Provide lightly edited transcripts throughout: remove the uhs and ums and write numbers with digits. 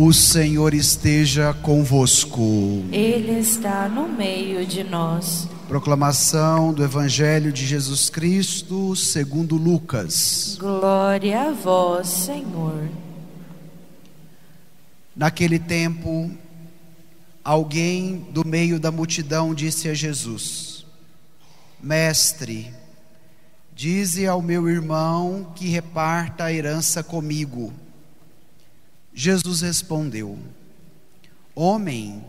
O Senhor esteja convosco. Ele está no meio de nós. Proclamação do Evangelho de Jesus Cristo segundo Lucas. Glória a vós, Senhor. Naquele tempo, alguém do meio da multidão disse a Jesus: Mestre, dize ao meu irmão que reparta a herança comigo. Jesus respondeu: Homem,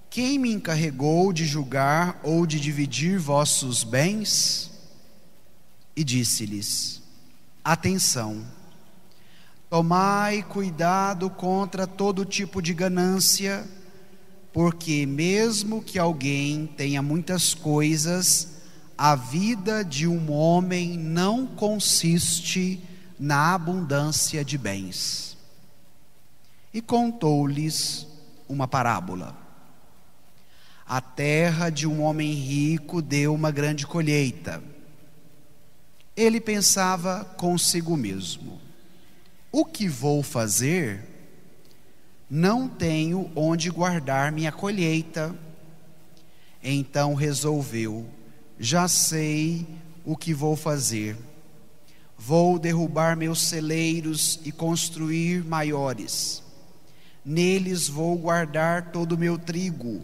quem me encarregou de julgar ou de dividir vossos bens? E disse-lhes: Atenção, tomai cuidado contra todo tipo de ganância, porque mesmo que alguém tenha muitas coisas, a vida de um homem não consiste na abundância de bens. E contou-lhes uma parábola. A terra de um homem rico deu uma grande colheita. Ele pensava consigo mesmo: o que vou fazer? Não tenho onde guardar minha colheita. Então resolveu: já sei o que vou fazer. Vou derrubar meus celeiros e construir maiores. Neles vou guardar todo o meu trigo,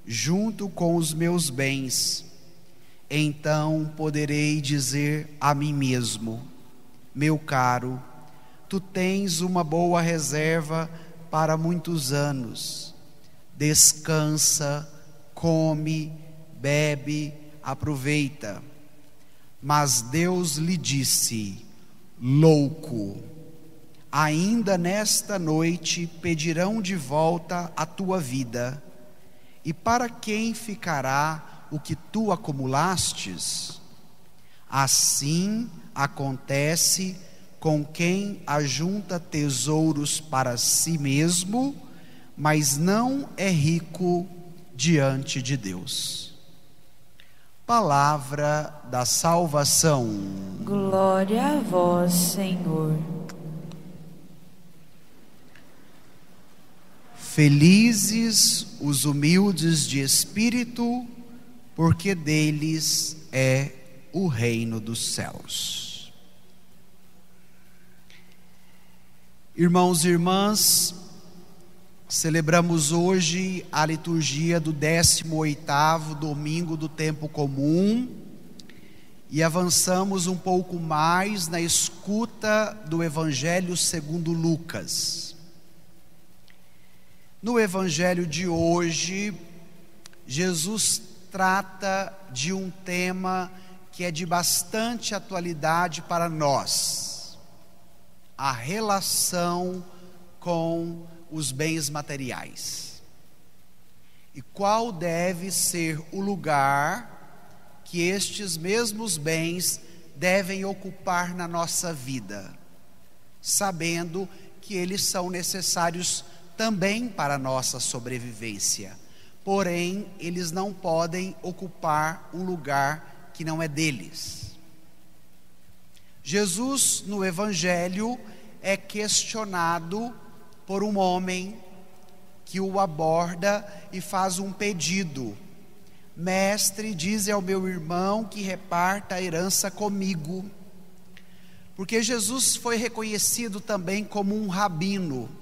junto com os meus bens. Então poderei dizer a mim mesmo: meu caro, tu tens uma boa reserva para muitos anos. Descansa, come, bebe, aproveita. Mas Deus lhe disse: louco, ainda nesta noite pedirão de volta a tua vida. E para quem ficará o que tu acumulastes? Assim acontece com quem ajunta tesouros para si mesmo, mas não é rico diante de Deus. Palavra da salvação. Glória a vós, Senhor. Felizes os humildes de espírito, porque deles é o reino dos céus. Irmãos e irmãs, celebramos hoje a liturgia do 18º domingo do tempo comum e avançamos um pouco mais na escuta do Evangelho segundo Lucas. No Evangelho de hoje, Jesus trata de um tema que é de bastante atualidade para nós: a relação com os bens materiais. E qual deve ser o lugar que estes mesmos bens devem ocupar na nossa vida, sabendo que eles são necessários também para a nossa sobrevivência. Porém, eles não podem ocupar um lugar que não é deles. Jesus, no Evangelho, é questionado por um homem que o aborda e faz um pedido: Mestre, dize ao meu irmão que reparta a herança comigo. Porque Jesus foi reconhecido também como um rabino.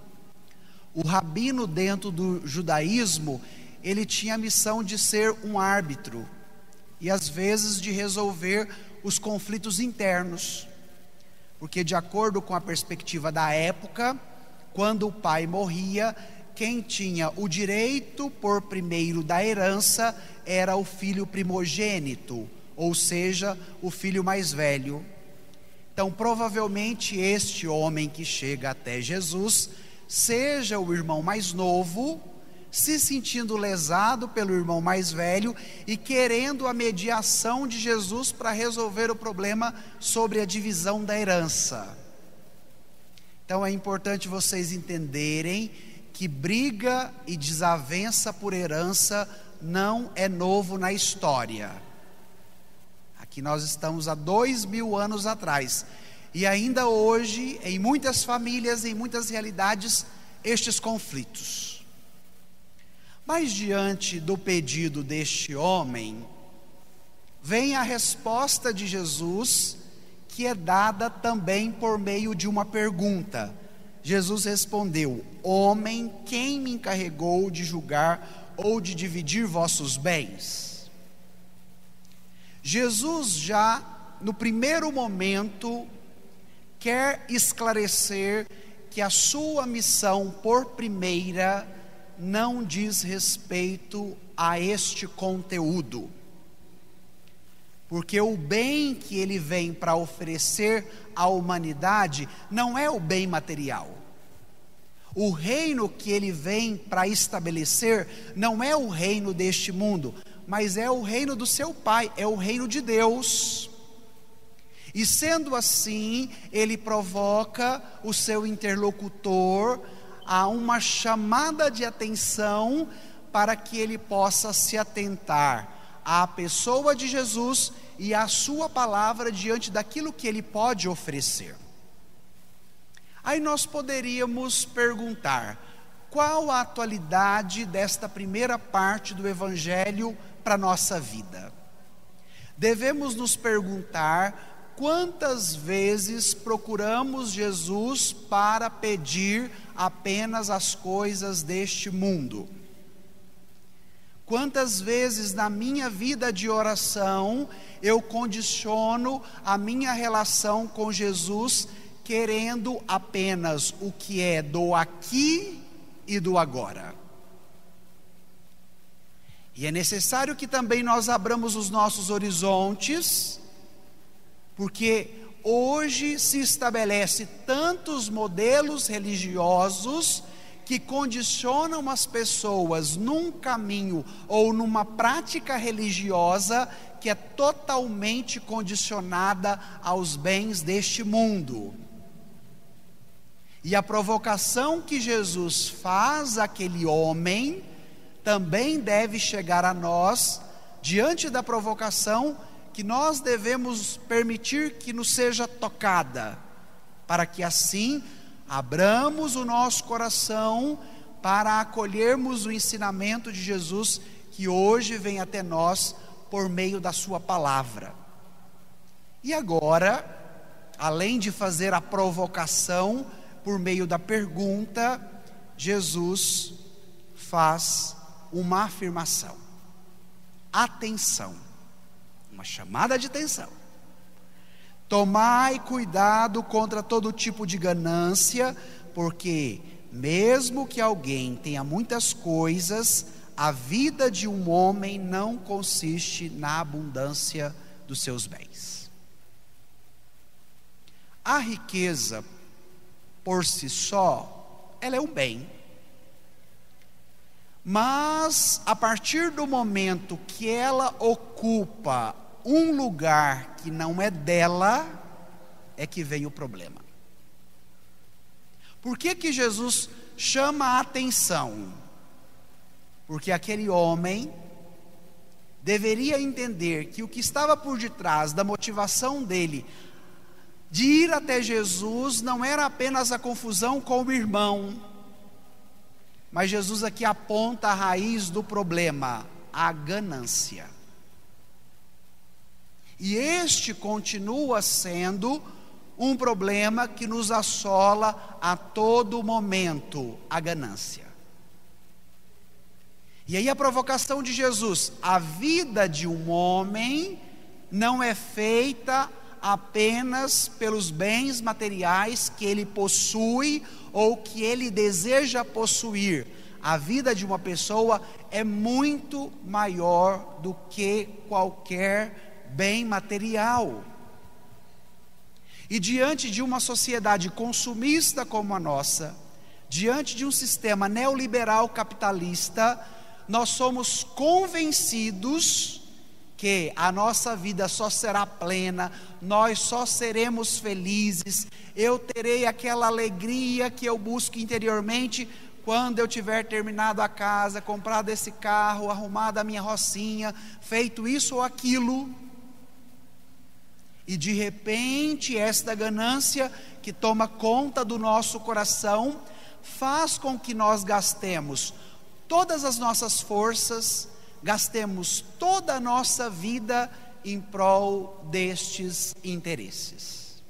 O rabino, dentro do judaísmo, ele tinha a missão de ser um árbitro e às vezes de resolver os conflitos internos, porque de acordo com a perspectiva da época, quando o pai morria, quem tinha o direito por primeiro da herança era o filho primogênito, ou seja, o filho mais velho. Então provavelmente este homem que chega até Jesus seja o irmão mais novo, se sentindo lesado pelo irmão mais velho e querendo a mediação de Jesus para resolver o problema sobre a divisão da herança. Então é importante vocês entenderem que briga e desavença por herança não é novo na história. Aqui nós estamos há 2000 anos atrás. E ainda hoje, em muitas famílias, em muitas realidades, estes conflitos. Mas diante do pedido deste homem, vem a resposta de Jesus, que é dada também por meio de uma pergunta. Jesus respondeu: homem, quem me encarregou de julgar ou de dividir vossos bens? Jesus já no primeiro momento quer esclarecer que a sua missão por primeira não diz respeito a este conteúdo, porque o bem que ele vem para oferecer à humanidade não é o bem material. O reino que ele vem para estabelecer não é o reino deste mundo, mas é o reino do seu Pai, é o reino de Deus. E sendo assim, ele provoca o seu interlocutor a uma chamada de atenção para que ele possa se atentar à pessoa de Jesus e à sua palavra diante daquilo que ele pode oferecer. Aí nós poderíamos perguntar: qual a atualidade desta primeira parte do Evangelho para a nossa vida? Devemos nos perguntar quantas vezes procuramos Jesus para pedir apenas as coisas deste mundo? Quantas vezes na minha vida de oração eu condiciono a minha relação com Jesus querendo apenas o que é do aqui e do agora? E é necessário que também nós abramos os nossos horizontes, porque hoje se estabelece tantos modelos religiosos que condicionam as pessoas num caminho ou numa prática religiosa que é totalmente condicionada aos bens deste mundo. E a provocação que Jesus faz àquele homem também deve chegar a nós, diante da provocação que nós devemos permitir que nos seja tocada, para que assim abramos o nosso coração para acolhermos o ensinamento de Jesus, que hoje vem até nós por meio da sua palavra. E agora, além de fazer a provocação por meio da pergunta, Jesus faz uma afirmação. Atenção, uma chamada de atenção. Tomai cuidado contra todo tipo de ganância, porque mesmo que alguém tenha muitas coisas, a vida de um homem não consiste na abundância dos seus bens. A riqueza, por si só, ela é um bem. Mas a partir do momento que ela ocupa um lugar que não é dela, é que vem o problema. Por que Jesus chama a atenção? Porque aquele homem deveria entender que o que estava por detrás da motivação dele de ir até Jesus não era apenas a confusão com o irmão, mas Jesus aqui aponta a raiz do problema, a ganância. E este continua sendo um problema que nos assola a todo momento, a ganância. E aí a provocação de Jesus: a vida de um homem não é feita apenas pelos bens materiais que ele possui ou que ele deseja possuir. A vida de uma pessoa é muito maior do que qualquer bem material. E diante de uma sociedade consumista como a nossa, diante de um sistema neoliberal capitalista, nós somos convencidos que a nossa vida só será plena, nós só seremos felizes, eu terei aquela alegria que eu busco interiormente quando eu tiver terminado a casa, comprado esse carro, arrumado a minha rocinha, feito isso ou aquilo. E de repente esta ganância que toma conta do nosso coração faz com que nós gastemos todas as nossas forças, gastemos toda a nossa vida em prol destes interesses.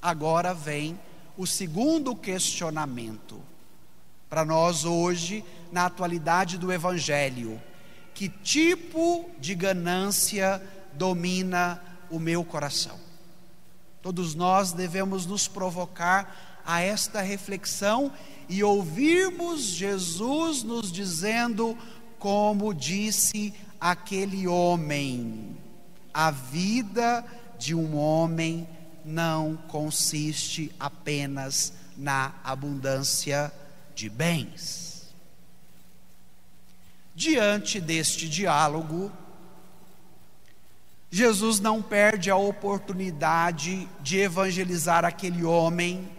Agora vem o segundo questionamento para nós hoje, na atualidade do Evangelho: que tipo de ganância domina o meu coração? Todos nós devemos nos provocar a esta reflexão e ouvirmos Jesus nos dizendo, como disse aquele homem: a vida de um homem não consiste apenas na abundância de bens. Diante deste diálogo, Jesus não perde a oportunidade de evangelizar aquele homem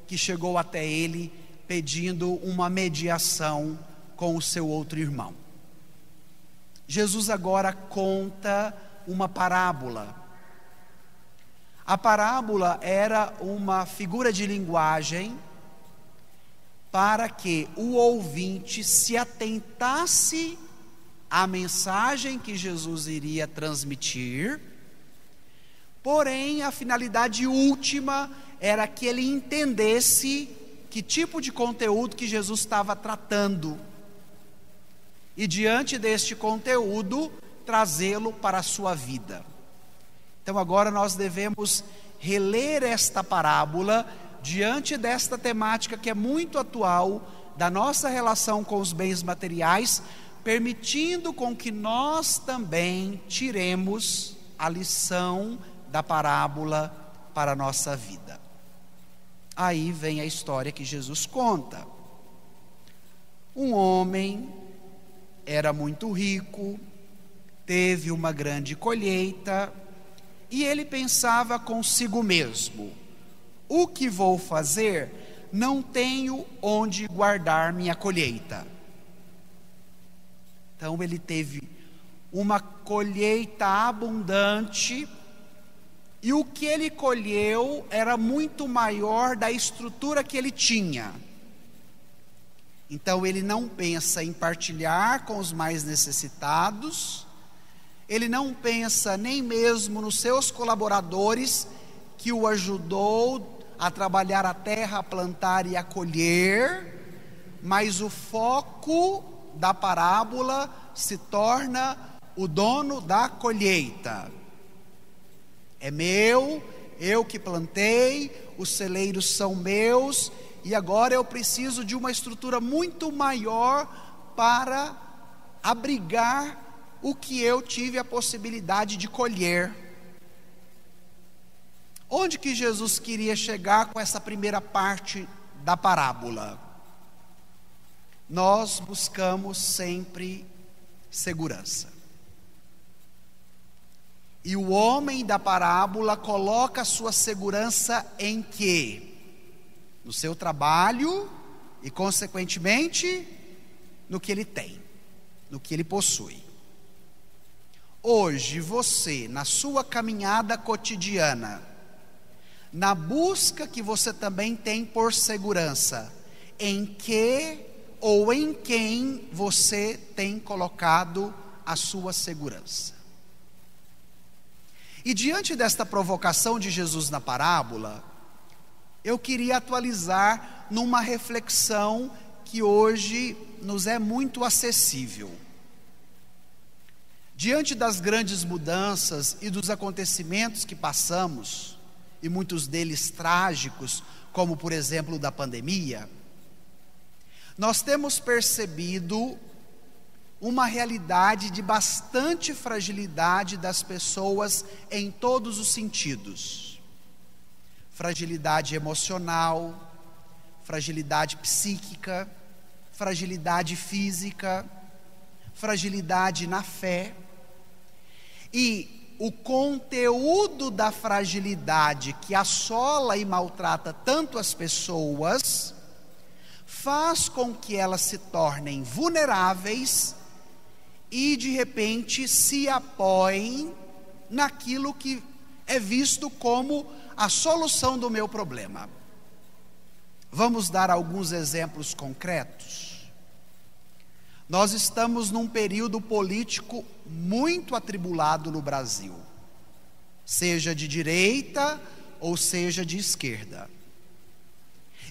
que chegou até ele pedindo uma mediação com o seu outro irmão. Jesus agora conta uma parábola. A parábola era uma figura de linguagem para que o ouvinte se atentasse à mensagem que Jesus iria transmitir, porém a finalidade última era que ele entendesse que tipo de conteúdo que Jesus estava tratando, e diante deste conteúdo trazê-lo para a sua vida. Então agora nós devemos reler esta parábola diante desta temática que é muito atual, da nossa relação com os bens materiais, permitindo com que nós também tiremos a lição da parábola para a nossa vida. Aí vem a história que Jesus conta. Um homem era muito rico, teve uma grande colheita, e ele pensava consigo mesmo: o que vou fazer? Não tenho onde guardar minha colheita. Então ele teve uma colheita abundante, e o que ele colheu era muito maior da estrutura que ele tinha. Então ele não pensa em partilhar com os mais necessitados, ele não pensa nem mesmo nos seus colaboradores que o ajudou a trabalhar a terra, a plantar e a colher, mas o foco da parábola se torna o dono da colheita. É meu, eu que plantei, os celeiros são meus, e agora eu preciso de uma estrutura muito maior para abrigar o que eu tive a possibilidade de colher. Onde que Jesus queria chegar com essa primeira parte da parábola? Nós buscamos sempre segurança. E o homem da parábola coloca a sua segurança em quê? No seu trabalho e, consequentemente, no que ele tem, no que ele possui. Hoje, você, na sua caminhada cotidiana, na busca que você também tem por segurança, em que ou em quem você tem colocado a sua segurança? E diante desta provocação de Jesus na parábola, eu queria atualizar numa reflexão que hoje nos é muito acessível. Diante das grandes mudanças e dos acontecimentos que passamos, e muitos deles trágicos, como por exemplo o da pandemia, nós temos percebido uma realidade de bastante fragilidade das pessoas em todos os sentidos. Fragilidade emocional, fragilidade psíquica, fragilidade física, fragilidade na fé. E o conteúdo da fragilidade que assola e maltrata tanto as pessoas faz com que elas se tornem vulneráveis e de repente se apoiem naquilo que é visto como a solução do meu problema. Vamos dar alguns exemplos concretos. Nós estamos num período político muito atribulado no Brasil, seja de direita ou seja de esquerda.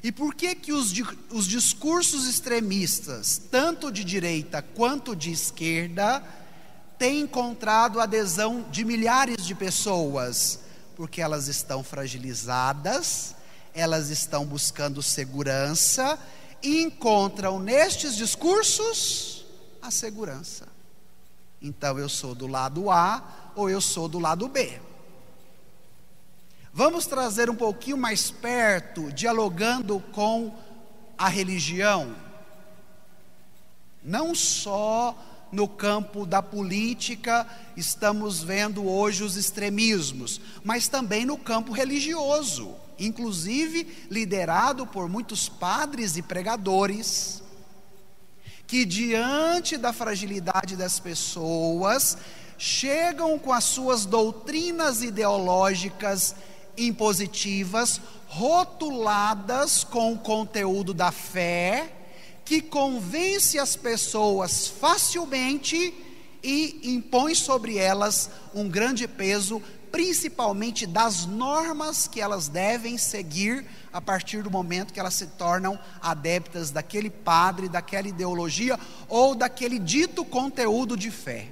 E por que os discursos extremistas, tanto de direita quanto de esquerda, têm encontrado adesão de milhares de pessoas? Porque elas estão fragilizadas, elas estão buscando segurança e encontram nestes discursos a segurança. Então eu sou do lado A ou eu sou do lado B. Vamos trazer um pouquinho mais perto, dialogando com a religião. Não só no campo da política estamos vendo hoje os extremismos, mas também no campo religioso, inclusive liderado por muitos padres e pregadores, que diante da fragilidade das pessoas, chegam com as suas doutrinas ideológicas impositivas, rotuladas com o conteúdo da fé, que convence as pessoas facilmente e impõe sobre elas um grande peso, principalmente das normas que elas devem seguir a partir do momento que elas se tornam adeptas daquele padre, daquela ideologia ou daquele dito conteúdo de fé.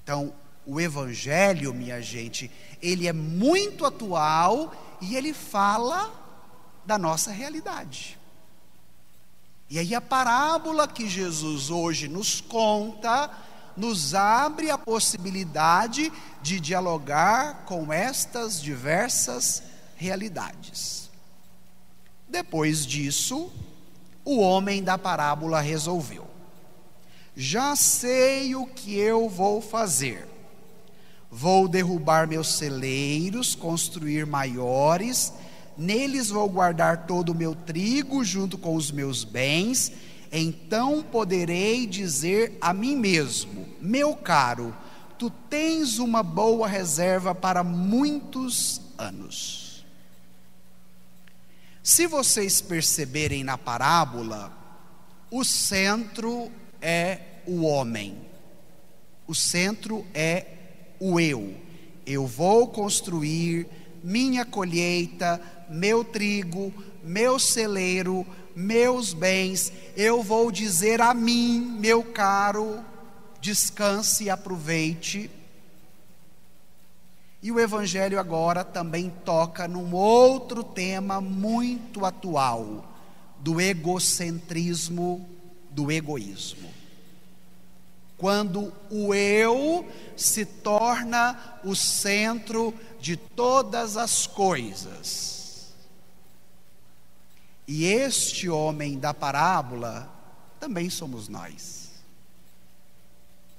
Então, o Evangelho, minha gente, ele é muito atual e ele fala da nossa realidade. E aí a parábola que Jesus hoje nos conta, nos abre a possibilidade de dialogar com estas diversas realidades. Depois disso, o homem da parábola resolveu: já sei o que eu vou fazer. Vou derrubar meus celeiros, construir maiores, neles vou guardar todo o meu trigo junto com os meus bens. Então poderei dizer a mim mesmo: meu caro, tu tens uma boa reserva para muitos anos. Se vocês perceberem na parábola, o centro é o homem, o centro é o eu. Eu vou construir minha colheita, meu trigo, meu celeiro, meus bens. Eu vou dizer a mim, meu caro, descanse e aproveite. E o Evangelho agora também toca num outro tema muito atual, do egocentrismo, do egoísmo. Quando o eu se torna o centro de todas as coisas. E este homem da parábola também somos nós.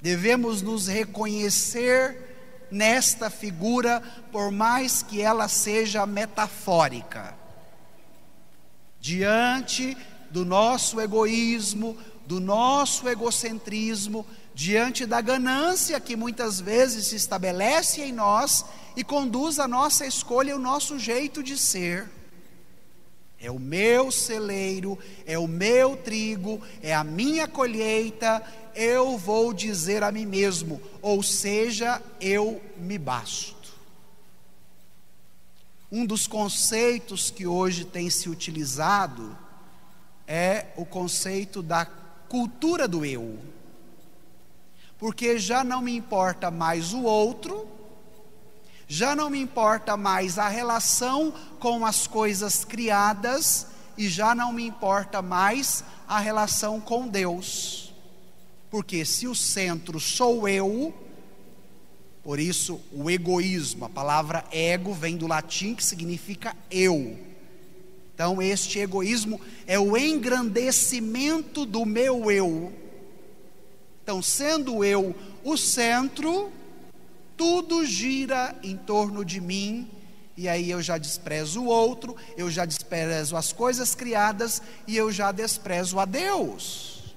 Devemos nos reconhecer nesta figura, por mais que ela seja metafórica. Diante do nosso egoísmo, do nosso egocentrismo, diante da ganância que muitas vezes se estabelece em nós e conduz a nossa escolha e o nosso jeito de ser. É o meu celeiro, é o meu trigo, é a minha colheita, eu vou dizer a mim mesmo, ou seja, eu me basto. Um dos conceitos que hoje tem se utilizado é o conceito da cultura do eu. Porque já não me importa mais o outro, já não me importa mais a relação com as coisas criadas e já não me importa mais a relação com Deus. Porque se o centro sou eu, por isso o egoísmo, a palavra ego vem do latim que significa eu. Então este egoísmo é o engrandecimento do meu eu. Então, sendo eu o centro, tudo gira em torno de mim, e aí eu já desprezo o outro, eu já desprezo as coisas criadas, e eu já desprezo a Deus.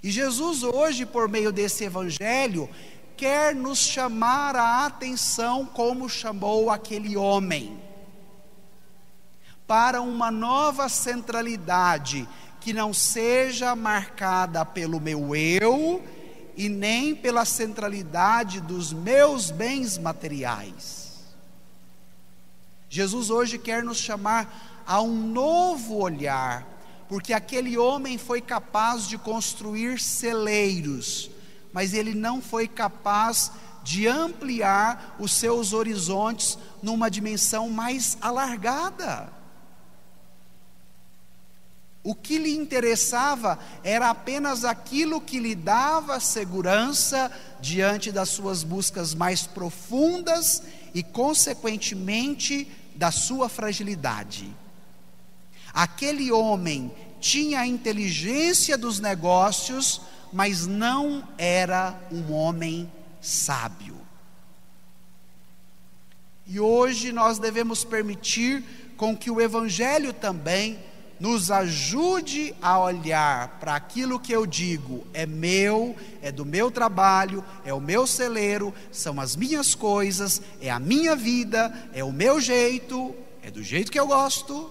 E Jesus hoje, por meio desse evangelho, quer nos chamar a atenção como chamou aquele homem. para uma nova centralidade, que não seja marcada pelo meu eu e nem pela centralidade dos meus bens materiais. Jesus hoje quer nos chamar a um novo olhar, porque aquele homem foi capaz de construir celeiros, mas ele não foi capaz de ampliar os seus horizontes numa dimensão mais alargada. O que lhe interessava era apenas aquilo que lhe dava segurança diante das suas buscas mais profundas e, consequentemente, da sua fragilidade. Aquele homem tinha a inteligência dos negócios, mas não era um homem sábio. E hoje nós devemos permitir com que o Evangelho também nos ajude a olhar para aquilo que eu digo, é meu, é do meu trabalho, é o meu celeiro, são as minhas coisas, é a minha vida, é o meu jeito, é do jeito que eu gosto,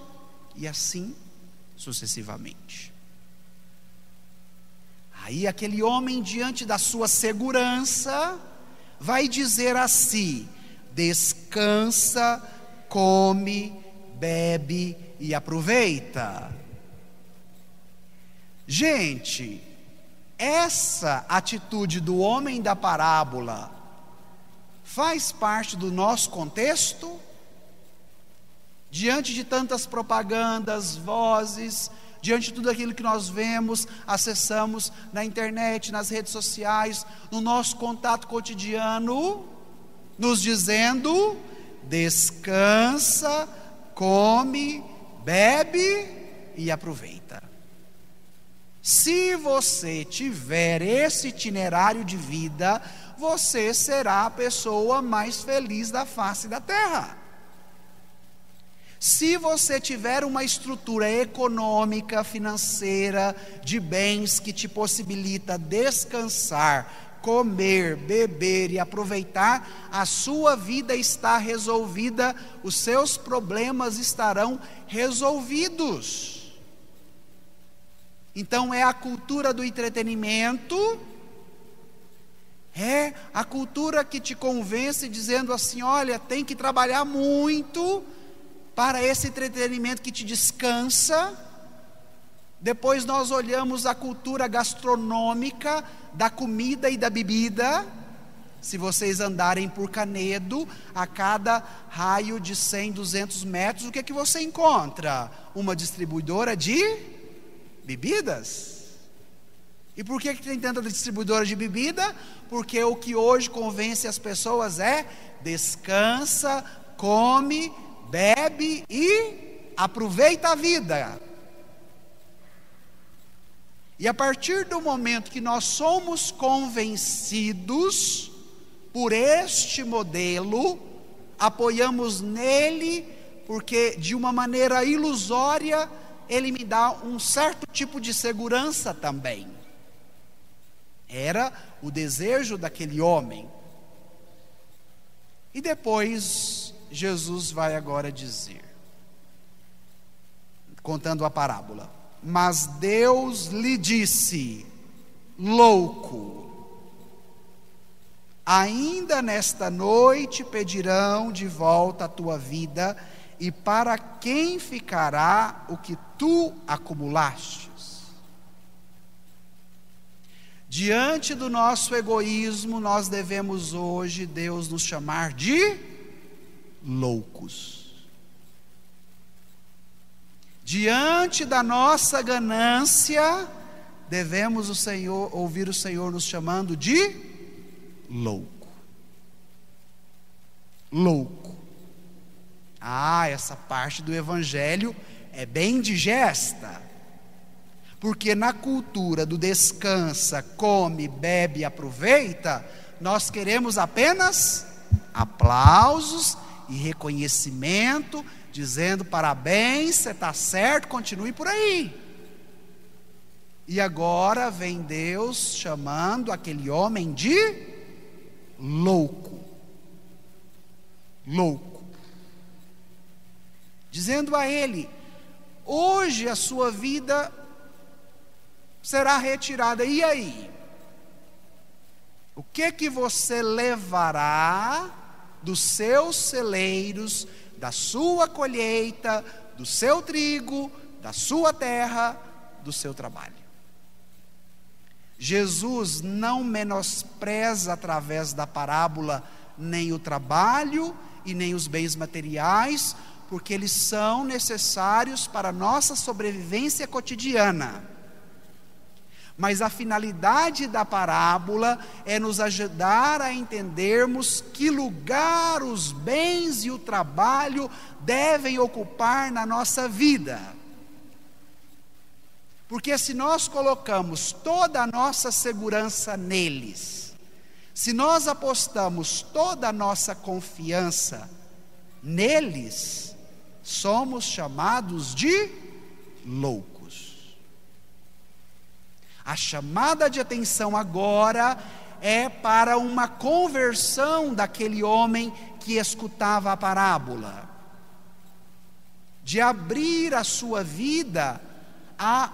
e assim sucessivamente. Aí aquele homem, diante da sua segurança, vai dizer a si: descansa, come, bebe e aproveita. Gente, essa atitude do homem da parábola faz parte do nosso contexto? Diante de tantas propagandas, vozes, diante de tudo aquilo que nós vemos, acessamos na internet, nas redes sociais, no nosso contato cotidiano, nos dizendo: descansa, come, bebe e aproveita. Se você tiver esse itinerário de vida, você será a pessoa mais feliz da face da terra. Se você tiver uma estrutura econômica, financeira, de bens que te possibilita descansar, comer, beber e aproveitar, a sua vida está resolvida, os seus problemas estarão resolvidos. Então é a cultura do entretenimento, é a cultura que te convence dizendo assim: olha, tem que trabalhar muito para esse entretenimento que te descansa. Depois nós olhamos a cultura gastronômica da comida e da bebida. Se vocês andarem por Canedo, a cada raio de 100, 200 metros, o que é que você encontra? Uma distribuidora de bebidas. E por que tem tanta distribuidora de bebida? Porque o que hoje convence as pessoas é: descansa, come, bebe e aproveita a vida. E a partir do momento que nós somos convencidos por este modelo, apoiamos nele, porque de uma maneira ilusória ele me dá um certo tipo de segurança também. Era o desejo daquele homem. E depois Jesus vai agora dizer, contando a parábola: mas Deus lhe disse: louco, ainda nesta noite pedirão de volta a tua vida, e para quem ficará o que tu acumulastes? Diante do nosso egoísmo, nós devemos hoje, Deus, nos chamar de loucos. Diante da nossa ganância, devemos ouvir o Senhor nos chamando de louco. Louco. Essa parte do Evangelho é bem digesta, porque na cultura do descansa, come, bebe e aproveita, nós queremos apenas aplausos e reconhecimento, dizendo: parabéns, você está certo, continue por aí. E agora vem Deus chamando aquele homem de louco. Louco. dizendo a ele: hoje a sua vida será retirada. E aí? O que você levará dos seus celeiros, da sua colheita, do seu trigo, da sua terra, do seu trabalho? Jesus não menospreza através da parábola nem o trabalho e nem os bens materiais, porque eles são necessários para a nossa sobrevivência cotidiana. Mas a finalidade da parábola é nos ajudar a entendermos que lugar os bens e o trabalho devem ocupar na nossa vida. Porque se nós colocamos toda a nossa segurança neles, se nós apostamos toda a nossa confiança neles, somos chamados de loucos. A chamada de atenção agora é para uma conversão daquele homem que escutava a parábola, de abrir a sua vida a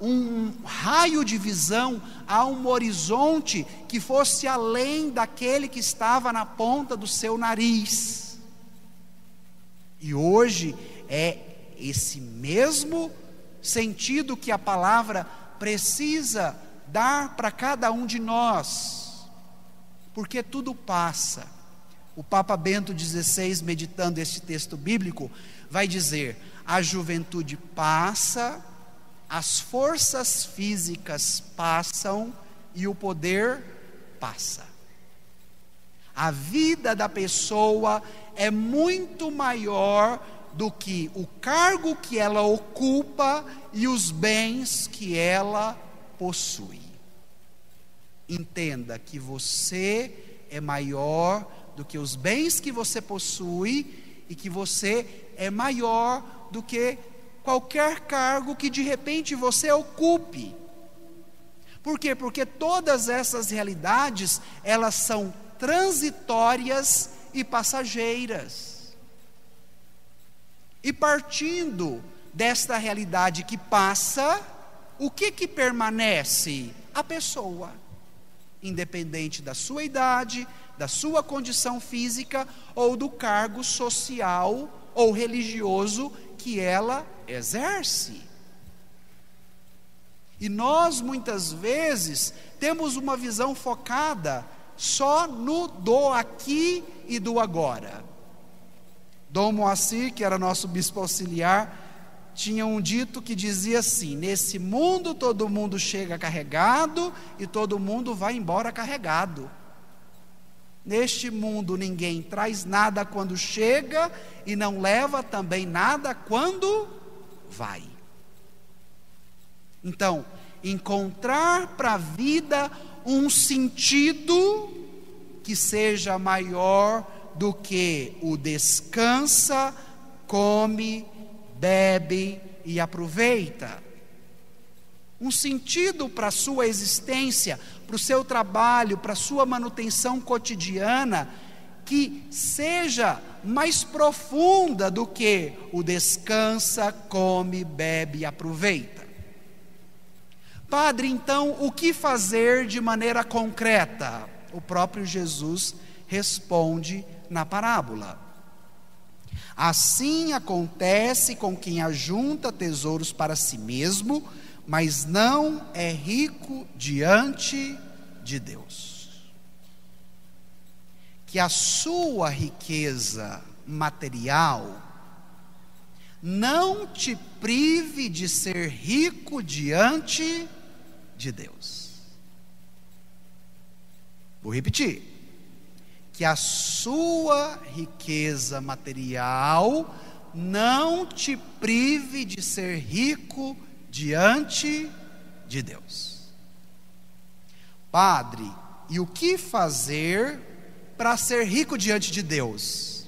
um raio de visão, a um horizonte que fosse além daquele que estava na ponta do seu nariz. E hoje é esse mesmo sentido que a palavra precisa dar para cada um de nós, porque tudo passa. O Papa Bento XVI, meditando este texto bíblico, vai dizer: a juventude passa, as forças físicas passam e o poder passa. A vida da pessoa é muito maior do que o cargo que ela ocupa e os bens que ela possui. Entenda que você é maior do que os bens que você possui e que você é maior do que qualquer cargo que de repente você ocupe. Por quê? Porque todas essas realidades, elas são transitórias e passageiras. E partindo desta realidade que passa, o que permanece? A pessoa, independente da sua idade, da sua condição física ou do cargo social ou religioso que ela exerce. E nós muitas vezes temos uma visão focada só no do aqui e do agora. Dom Moacir, que era nosso bispo auxiliar, tinha um dito que dizia assim: nesse mundo todo mundo chega carregado e todo mundo vai embora carregado. Neste mundo ninguém traz nada quando chega e não leva também nada quando vai. Então, encontrar para a vida um sentido que seja maior do que o descansa, come, bebe e aproveita. Um sentido para a sua existência, para o seu trabalho, para a sua manutenção cotidiana, que seja mais profunda do que o descansa, come, bebe e aproveita. Padre, então, o que fazer de maneira concreta? O próprio Jesus responde na parábola. Assim acontece com quem ajunta tesouros para si mesmo, mas não é rico diante de Deus. Que a sua riqueza material não te prive de ser rico diante de Deus. Vou repetir. Que a sua riqueza material não te prive de ser rico diante de Deus. Padre, e o que fazer para ser rico diante de Deus?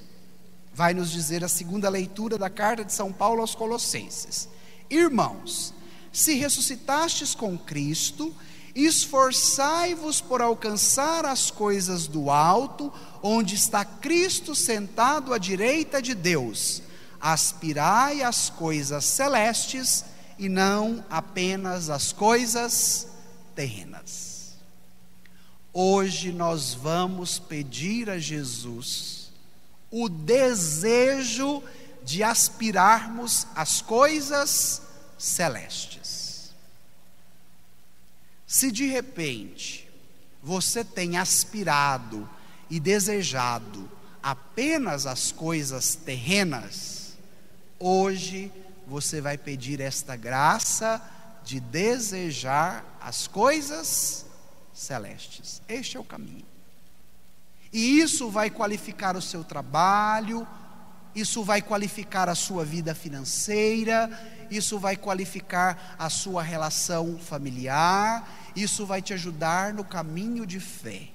Vai nos dizer a segunda leitura da carta de São Paulo aos Colossenses: irmãos, se ressuscitastes com Cristo, esforçai-vos por alcançar as coisas do alto, onde está Cristo sentado à direita de Deus. aspirai às coisas celestes e não apenas às coisas terrenas. Hoje nós vamos pedir a Jesus o desejo de aspirarmos às coisas celestes. Se de repente você tem aspirado e desejado apenas as coisas terrenas, hoje você vai pedir esta graça de desejar as coisas celestes. Este é o caminho. E isso vai qualificar o seu trabalho, isso vai qualificar a sua vida financeira, isso vai qualificar a sua relação familiar, isso vai te ajudar no caminho de fé.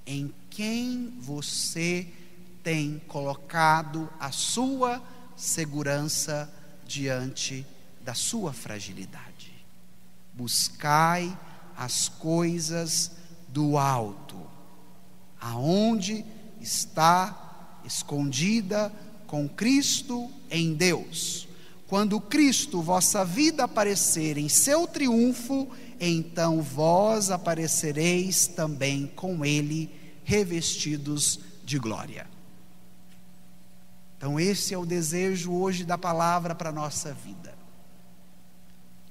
Em quem você tem colocado a sua segurança diante da sua fragilidade. Buscai as coisas do alto, aonde está escondida com Cristo em Deus. Quando Cristo, vossa vida, aparecer em seu triunfo, então vós aparecereis também com Ele, revestidos de glória. Então esse é o desejo hoje da palavra para a nossa vida.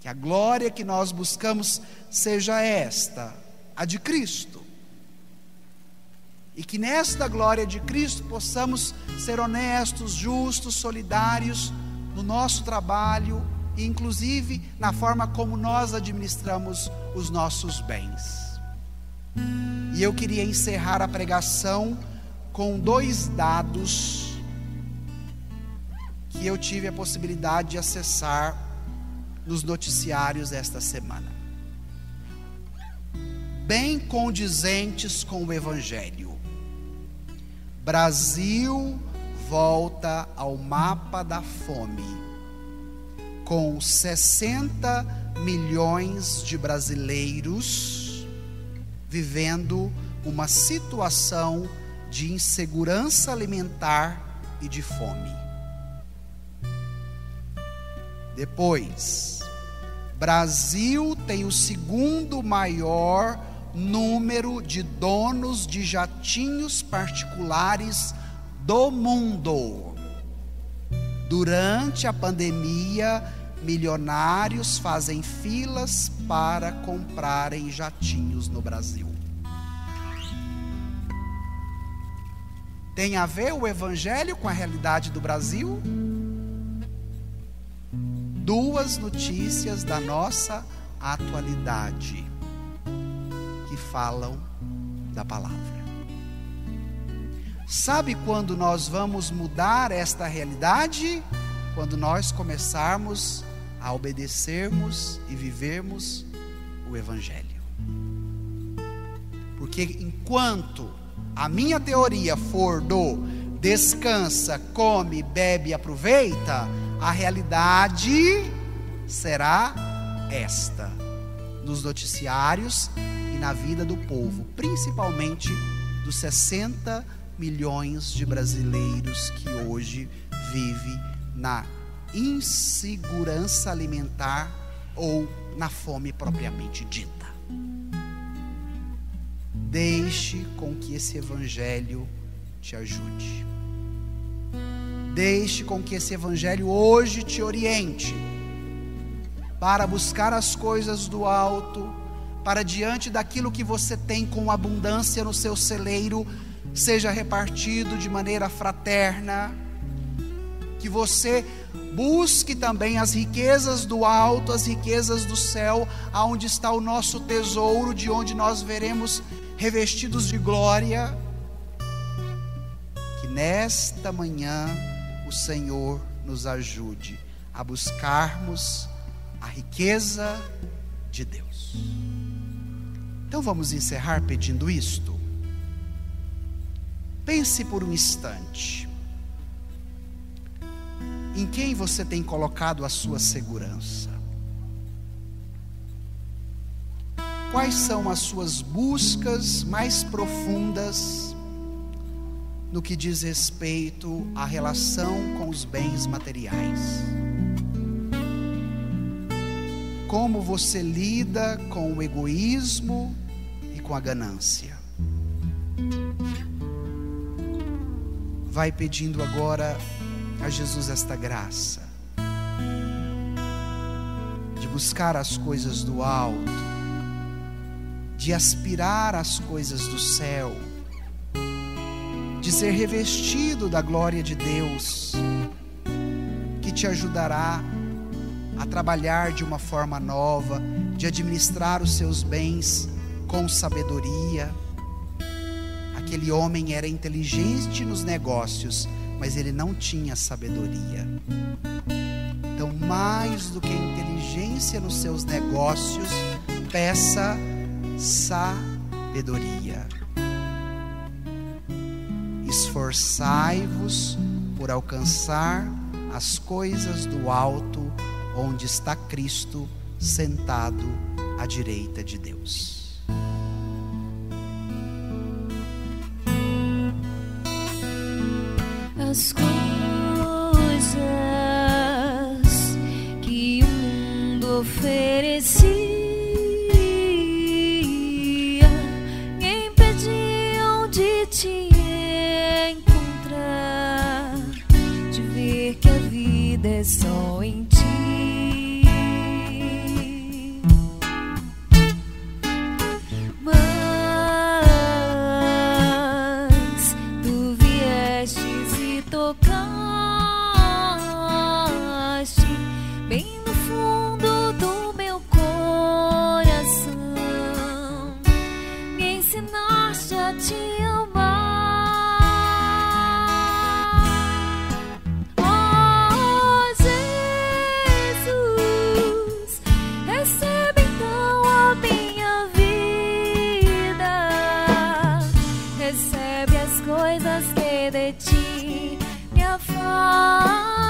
Que a glória que nós buscamos seja esta, a de Cristo. E que nesta glória de Cristo possamos ser honestos, justos, solidários no nosso trabalho, e inclusive na forma como nós administramos os nossos bens. E eu queria encerrar a pregação com 2 dados que eu tive a possibilidade de acessar nos noticiários esta semana, bem condizentes com o Evangelho. Brasil volta ao mapa da fome, com 60 milhões de brasileiros vivendo uma situação de insegurança alimentar e de fome. Depois, Brasil tem o 2º maior número de donos de jatinhos particulares do mundo. Durante a pandemia, milionários fazem filas para comprarem jatinhos no Brasil. Tem a ver o Evangelho com a realidade do Brasil? 2 notícias da nossa atualidade que falam da palavra. Sabe quando nós vamos mudar esta realidade? Quando nós começarmos a obedecermos e vivermos o Evangelho. Porque enquanto a minha teoria for do descansa, come, bebe e aproveita, a realidade será esta, nos noticiários e na vida do povo, principalmente dos 60 milhões de brasileiros que hoje vivem na insegurança alimentar ou na fome propriamente dita. Deixe com que esse Evangelho te ajude. Deixe com que esse Evangelho hoje te oriente para buscar as coisas do alto, para diante daquilo que você tem com abundância no seu celeiro, seja repartido de maneira fraterna, que você busque também as riquezas do alto, as riquezas do céu, aonde está o nosso tesouro, de onde nós veremos revestidos de glória. Que nesta manhã o Senhor nos ajude a buscarmos a riqueza de Deus. Então vamos encerrar pedindo isto. Pense por um instante. Em quem você tem colocado a sua segurança? Quais são as suas buscas mais profundas no que diz respeito à relação com os bens materiais. Como você lida com o egoísmo e com a ganância. Vai pedindo agora a Jesus esta graça de buscar as coisas do alto, de aspirar às coisas do céu, de ser revestido da glória de Deus, que te ajudará a trabalhar de uma forma nova, de administrar os seus bens com sabedoria. Aquele homem era inteligente nos negócios, mas ele não tinha sabedoria. Então, mais do que inteligência nos seus negócios, peça sabedoria. Esforçai-vos por alcançar as coisas do alto, onde está Cristo sentado à direita de Deus. As coisas que o mundo oferecia impediam de te encontrar, de ver que a vida é só em ti. Mas tu viestes e tocaste bem no fundo do meu coração, me ensinaste a te amar. Oh Jesus, recebe então a minha vida, recebe as coisas que de ti me afastam.